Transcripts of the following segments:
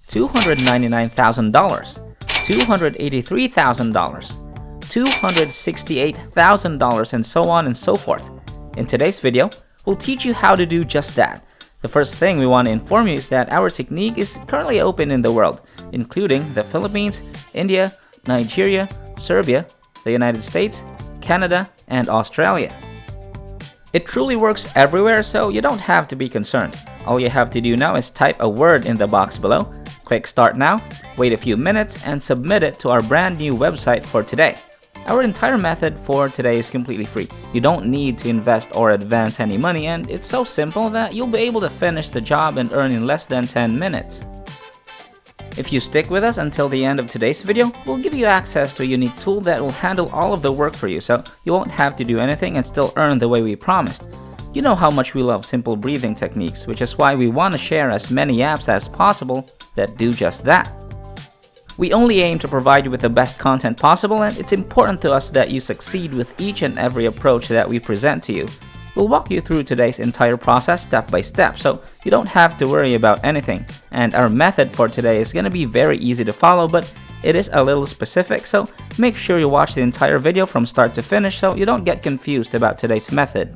$299,000, $283,000, $268,000, and so on and so forth. In today's video, we'll teach you how to do just that. The first thing we want to inform you is that our technique is currently open in the world, including the Philippines, India, Nigeria, Serbia, the United States, Canada, and Australia. It truly works everywhere, so you don't have to be concerned. All you have to do now is type a word in the box below, click Start Now, wait a few minutes, and submit it to our brand new website for today. Our entire method for today is completely free. You don't need to invest or advance any money, and it's so simple that you'll be able to finish the job and earn in less than 10 minutes. If you stick with us until the end of today's video, we'll give you access to a unique tool that will handle all of the work for you, so you won't have to do anything and still earn the way we promised. You know how much we love simple breathing techniques, which is why we want to share as many apps as possible that do just that. We only aim to provide you with the best content possible, and it's important to us that you succeed with each and every approach that we present to you. We'll walk you through today's entire process step by step, so you don't have to worry about anything. And our method for today is going to be very easy to follow, but it is a little specific, so make sure you watch the entire video from start to finish so you don't get confused about today's method.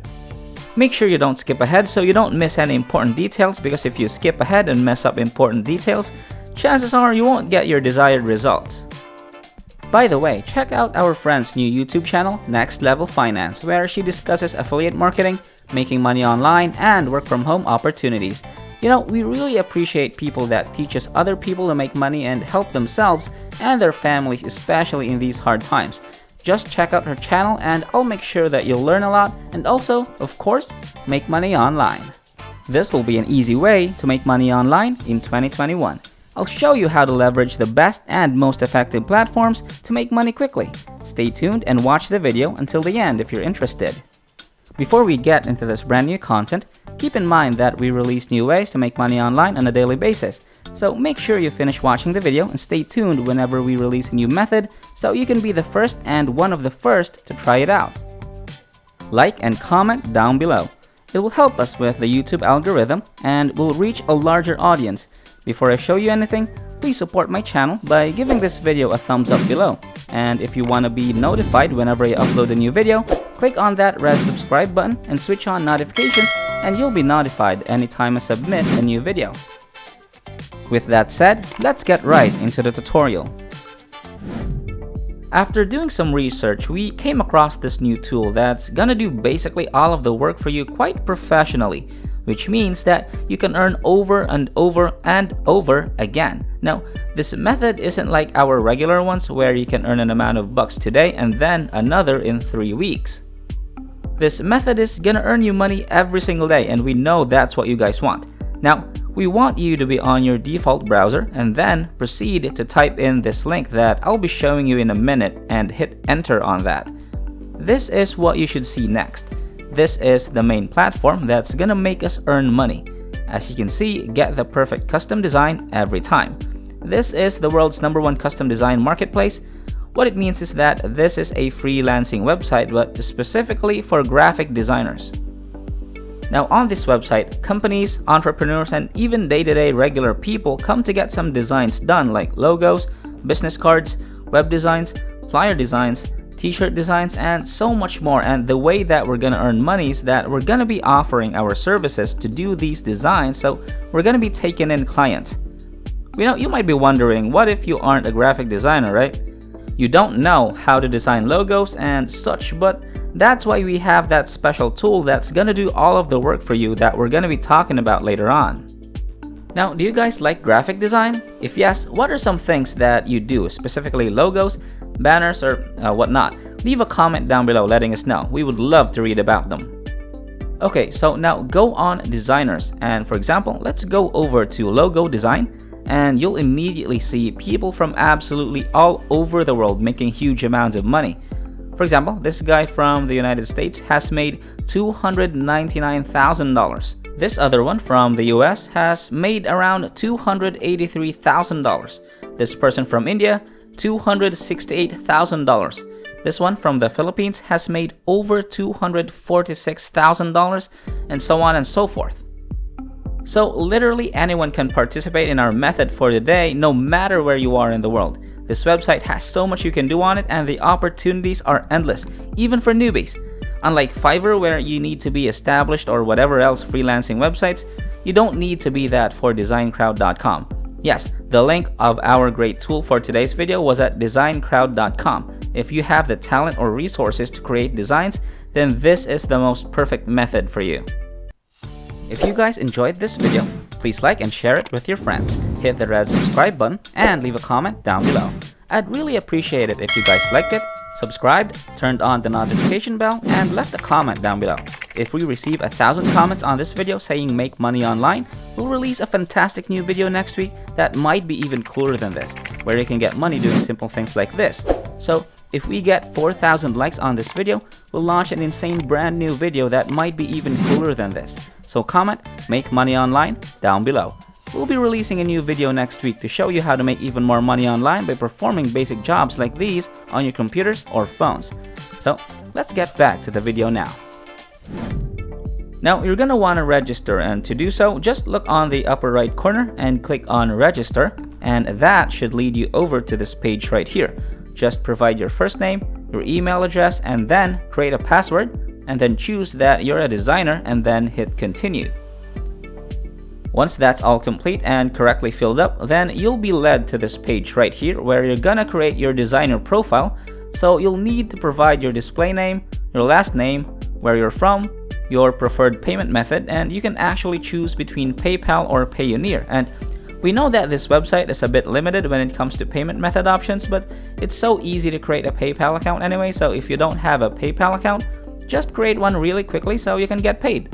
Make sure you don't skip ahead so you don't miss any important details, because if you skip ahead and mess up important details, chances are you won't get your desired results. By the way, check out our friend's new YouTube channel, Next Level Finance, where she discusses affiliate marketing, making money online, and work from home opportunities. You know, we really appreciate people that teaches other people to make money and help themselves and their families, especially in these hard times. Just check out her channel and I'll make sure that you'll learn a lot and also, of course, make money online. This will be an easy way to make money online in 2021. I'll show you how to leverage the best and most effective platforms to make money quickly. Stay tuned and watch the video until the end if you're interested. Before we get into this brand new content, keep in mind that we release new ways to make money online on a daily basis. So make sure you finish watching the video and stay tuned whenever we release a new method so you can be the first and one of the first to try it out. Like and comment down below. It will help us with the YouTube algorithm and will reach a larger audience. Before I show you anything, please support my channel by giving this video a thumbs up below. And if you want to be notified whenever I upload a new video, click on that red subscribe button and switch on notifications and you'll be notified anytime I submit a new video. With that said, let's get right into the tutorial. After doing some research, we came across this new tool that's gonna do basically all of the work for you quite professionally, which means that you can earn over and over and over again. Now, this method isn't like our regular ones where you can earn an amount of bucks today and then another in 3 weeks. This method is gonna earn you money every single day, and we know that's what you guys want. Now, we want you to be on your default browser and then proceed to type in this link that I'll be showing you in a minute and hit enter on that. This is what you should see next. This is the main platform that's gonna make us earn money. As you can see, get the perfect custom design every time. This is the world's #1 custom design marketplace. What it means is that this is a freelancing website, but specifically for graphic designers. Now on this website, companies, entrepreneurs, and even day-to-day regular people come to get some designs done like logos, business cards, web designs, flyer designs, t-shirt designs, and so much more. And the way that we're gonna earn money is that we're gonna be offering our services to do these designs, so we're gonna be taking in clients. You might be wondering, what if you aren't a graphic designer, right? You don't know how to design logos and such, but that's why we have that special tool that's gonna do all of the work for you that we're gonna be talking about later on. Now, do you guys like graphic design? If yes, what are some things that you do, specifically logos, banners, or whatnot? Leave a comment down below letting us know. We would love to read about them. Okay, so now go on designers, and for example, let's go over to logo design, and you'll immediately see people from absolutely all over the world making huge amounts of money. For example, this guy from the United States has made $299,000. This other one from the US has made around $283,000. This person from India, $268,000. This one from the Philippines has made over $246,000, and so on and so forth. So literally anyone can participate in our method for today, no matter where you are in the world. This website has so much you can do on it, and the opportunities are endless, even for newbies. Unlike Fiverr, where you need to be established, or whatever else freelancing websites, you don't need to be that for designcrowd.com. Yes, the link of our great tool for today's video was at designcrowd.com. If you have the talent or resources to create designs, then this is the most perfect method for you. If you guys enjoyed this video, please like and share it with your friends. Hit the red subscribe button and leave a comment down below. I'd really appreciate it if you guys liked it, subscribed, turned on the notification bell, and left a comment down below. If we receive 1,000 comments on this video saying make money online, we'll release a fantastic new video next week that might be even cooler than this, where you can get money doing simple things like this. So if we get 4,000 likes on this video, we'll launch an insane brand new video that might be even cooler than this. So comment make money online down below. We'll be releasing a new video next week to show you how to make even more money online by performing basic jobs like these on your computers or phones. So let's get back to the video now. Now you're gonna want to register, and to do so, just look on the upper right corner and click on register, and that should lead you over to this page right here. Just provide your first name, your email address, and then create a password, and then choose that you're a designer and then hit continue. Once that's all complete and correctly filled up, then you'll be led to this page right here where you're gonna create your designer profile. So you'll need to provide your display name, your last name, where you're from, your preferred payment method, and you can actually choose between PayPal or Payoneer. And we know that this website is a bit limited when it comes to payment method options, but it's so easy to create a PayPal account anyway, so if you don't have a PayPal account, just create one really quickly so you can get paid.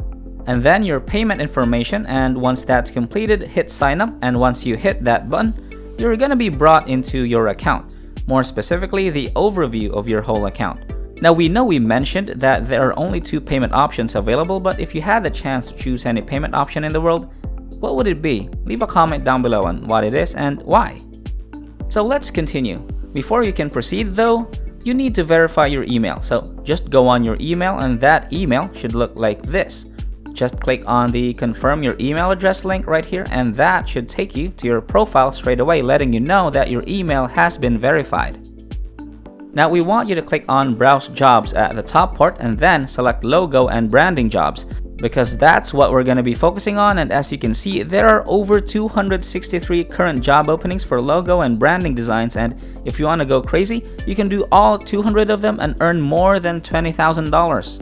And then your payment information, and once that's completed, hit sign up, and once you hit that button, you're gonna be brought into your account. More specifically, the overview of your whole account. Now we know we mentioned that there are only 2 payment options available, but if you had the chance to choose any payment option in the world, what would it be? Leave a comment down below on what it is and why. So let's continue. Before you can proceed though, you need to verify your email. So just go on your email, and that email should look like this. Just click on the confirm your email address link right here, and that should take you to your profile straight away, letting you know that your email has been verified. Now we want you to click on browse jobs at the top part and then select logo and branding jobs, because that's what we're going to be focusing on. And as you can see, there are over 263 current job openings for logo and branding designs, and if you want to go crazy, you can do all 200 of them and earn more than $20,000.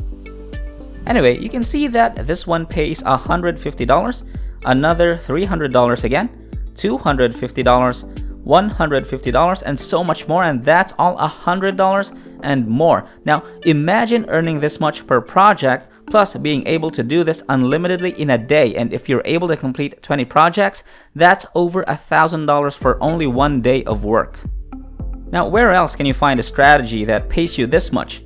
Anyway, you can see that this one pays $150, another $300 again, $250, $150, and so much more, and that's all $100 and more. Now imagine earning this much per project, plus being able to do this unlimitedly in a day, and if you're able to complete 20 projects, that's over $1,000 for only one day of work. Now where else can you find a strategy that pays you this much?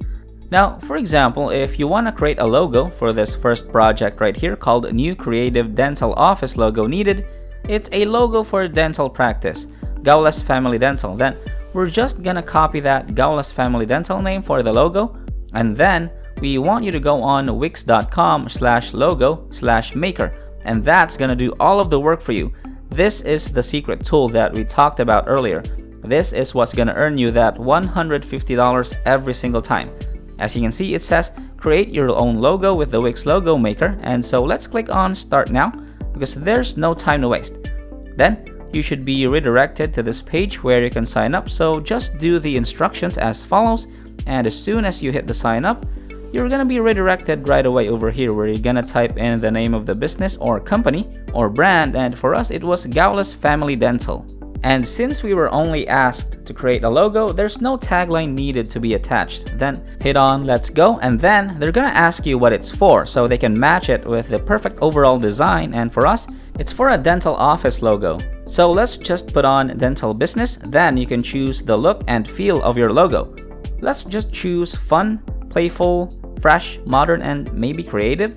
Now, for example, if you want to create a logo for this first project right here called New Creative Dental Office Logo Needed, it's a logo for dental practice, Gaules Family Dental. Then we're just gonna copy that Gaules Family Dental name for the logo, and then we want you to go on wix.com/logo/maker, and that's gonna do all of the work for you. This is the secret tool that we talked about earlier. This is what's gonna earn you that $150 every single time. As you can see, it says create your own logo with the Wix Logo Maker, and so let's click on start now because there's no time to waste. Then you should be redirected to this page where you can sign up, so just do the instructions as follows, and as soon as you hit the sign up, you're gonna be redirected right away over here where you're gonna type in the name of the business or company or brand, and for us it was Gaules Family Dental. And since we were only asked to create a logo, there's no tagline needed to be attached. Then hit on let's go, and then they're gonna ask you what it's for so they can match it with the perfect overall design, and for us it's for a dental office logo. So let's just put on dental business, then you can choose the look and feel of your logo. Let's just choose fun, playful, fresh, modern, and maybe creative,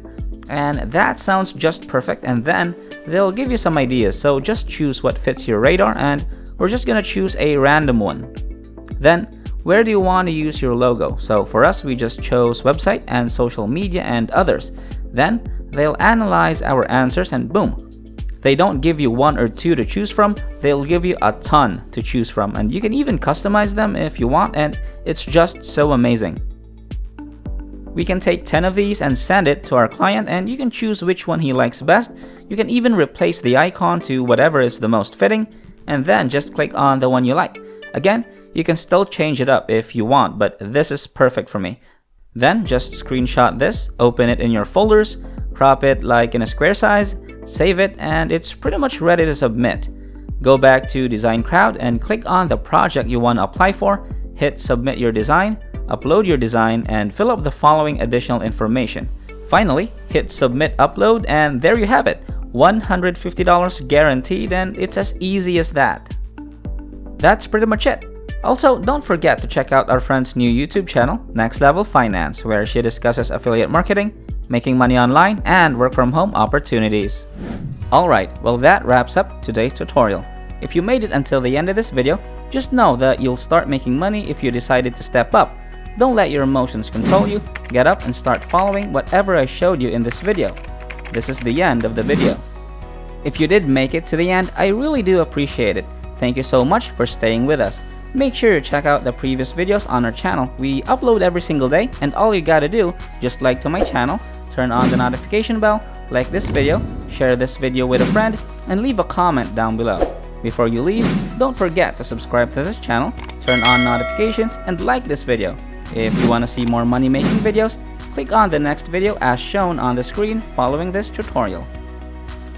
and that sounds just perfect. And then they'll give you some ideas, so just choose what fits your radar, and we're just gonna choose a random one. Then where do you want to use your logo? So for us, we just chose website and social media and others. Then they'll analyze our answers, and boom, They don't give you one or two to choose from, they'll give you a ton to choose from, and you can even customize them if you want, and it's just so amazing. We can take 10 of these and send it to our client, and you can choose which one he likes best. You can even replace the icon to whatever is the most fitting, and then just click on the one you like. Again, you can still change it up if you want, but this is perfect for me. Then just screenshot this, open it in your folders, crop it like in a square size, save it, and it's pretty much ready to submit. Go back to Design Crowd and click on the project you want to apply for, hit Submit Your Design, upload your design, and fill up the following additional information. Finally, hit Submit Upload, and there you have it. $150 guaranteed, and it's as easy as that. That's pretty much it. Also, don't forget to check out our friend's new YouTube channel, Next Level Finance, where she discusses affiliate marketing, making money online, and work from home opportunities. Alright, well that wraps up today's tutorial. If you made it until the end of this video, just know that you'll start making money if you decided to step up. Don't let your emotions control you. Get up and start following whatever I showed you in this video. This is the end of the video. If you did make it to the end, I really do appreciate it. Thank you so much for staying with us. Make sure to check out the previous videos on our channel. We upload every single day, and all you gotta do, just like to my channel, turn on the notification bell, like this video, share this video with a friend, and leave a comment down below. Before you leave, don't forget to subscribe to this channel, turn on notifications, and like this video. If you want to see more money making videos, click on the next video as shown on the screen following this tutorial.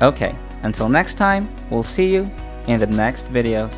Okay, until next time, we'll see you in the next videos.